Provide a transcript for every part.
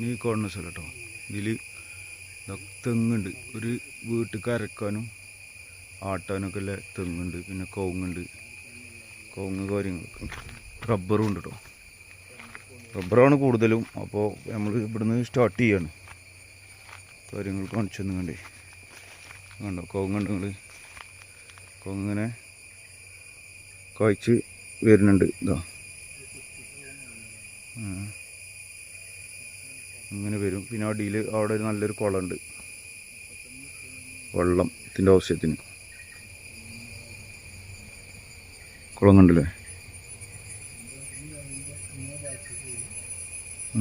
പിന്നെ ഈ കാണുന്ന സ്ഥലം കേട്ടോ, ഇതിൽ തെങ്ങുണ്ട്. ഒരു വീട്ടിൽ അരക്കാനും ആട്ടാനൊക്കെ ഉള്ള തെങ്ങുണ്ട്. പിന്നെ കവുങ്ങുണ്ട്, കവുങ്ങ് കാര്യങ്ങളൊക്കെ. റബ്ബറും ഉണ്ട് കേട്ടോ. റബ്ബറാണ് കൂടുതലും. അപ്പോൾ നമ്മൾ ഇവിടുന്ന് സ്റ്റാർട്ട് ചെയ്യാണ് കാര്യങ്ങൾ കാണിച്ചു തന്നുകൊണ്ടേ. കണ്ടോ കവുങ്ങുണ്ട്. നിങ്ങൾ കവുങ്ങിങ്ങനെ കായ്ച്ച് വരുന്നുണ്ട്. ഇതാ ഇങ്ങനെ വരും. പിന്നെ അടിയിൽ അവിടെ നല്ലൊരു കുളമുണ്ട്, വെള്ളത്തിൻ്റെ ആവശ്യത്തിന്. കുളം കണ്ടില്ലേ,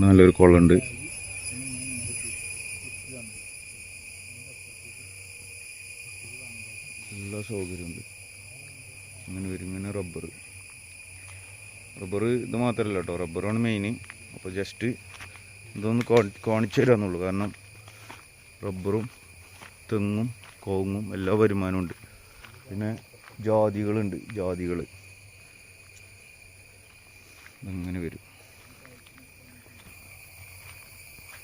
നല്ലൊരു കുളമുണ്ട്. എല്ലാ സൗകര്യമുണ്ട്. ഇങ്ങനെ വരും. ഇങ്ങനെ റബ്ബർ ഇത് മാത്രമല്ല കേട്ടോ, റബ്ബറാണ് മെയിൻ. അപ്പോൾ ജസ്റ്റ് ഇതൊന്ന് കാണിച്ചു തരാമെന്നുള്ളൂ. കാരണം റബ്ബറും തെങ്ങും കവുങ്ങും എല്ലാ വരുമാനമുണ്ട്. പിന്നെ ജാതികളുണ്ട്, ജാതികൾ ഇങ്ങനെ വരും.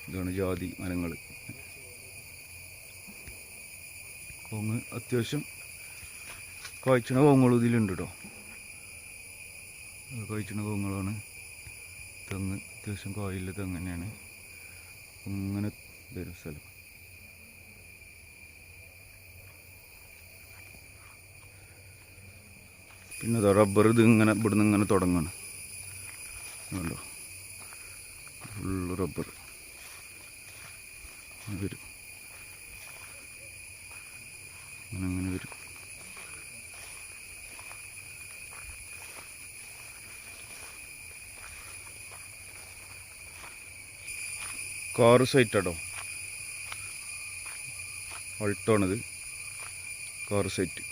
ഇതാണ് ജാതി മരങ്ങൾ. കവുങ്ങ് അത്യാവശ്യം കായ്ച്ചണ കവുങ്ങൾ ഇതിലുണ്ട് കേട്ടോ. കായ്ച്ചണ കവുങ്ങളാണ്. തെങ്ങ് അത്യാവശ്യം കായില്ല തെങ്ങ് തന്നെയാണ്. ഇങ്ങനെ വരും സ്ഥലം. പിന്നെ അതാ റബ്ബർ. ഇത് ഇങ്ങനെ ഇവിടുന്ന് ഇങ്ങനെ തുടങ്ങാണ്. കണ്ടോ, ഫുള്ള് റബ്ബർ വരും. അങ്ങനെ വരും. കാറ് സൈറ്റാട്ടോ, അൾട്ടാണിത്. Car site.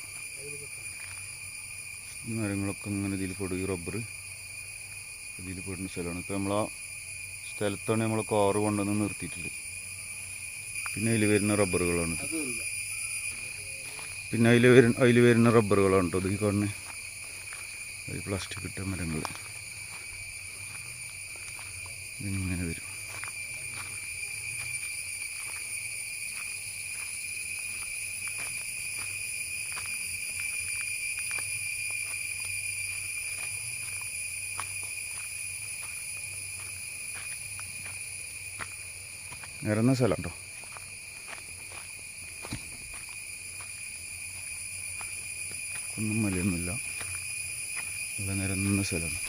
മരങ്ങളൊക്കെ ഇങ്ങനെ ഇതിൽ പെടും. ഈ റബ്ബർ ഇതിൽ പെടുന്ന സ്ഥലമാണ്. ഇപ്പോൾ നമ്മളാ സ്ഥലത്താണ് നമ്മൾ കാറ് കൊണ്ടുവന്ന് നിർത്തിയിട്ടുള്ളത്. പിന്നെ അതിൽ വരുന്ന റബ്ബറുകളാണ്. പിന്നെ അതിൽ വരുന്ന റബ്ബറുകളാണ് കേട്ടോ ഇത്. ഈ കാണുന്ന പ്ലാസ്റ്റിക് ഇട്ട മരങ്ങൾ ഇങ്ങനെ വരും. നിരന്ന സ്ഥലം കേട്ടോ, ഒന്നും മലയൊന്നുമില്ല. നല്ല നിരന്ന സ്ഥലമാണ്.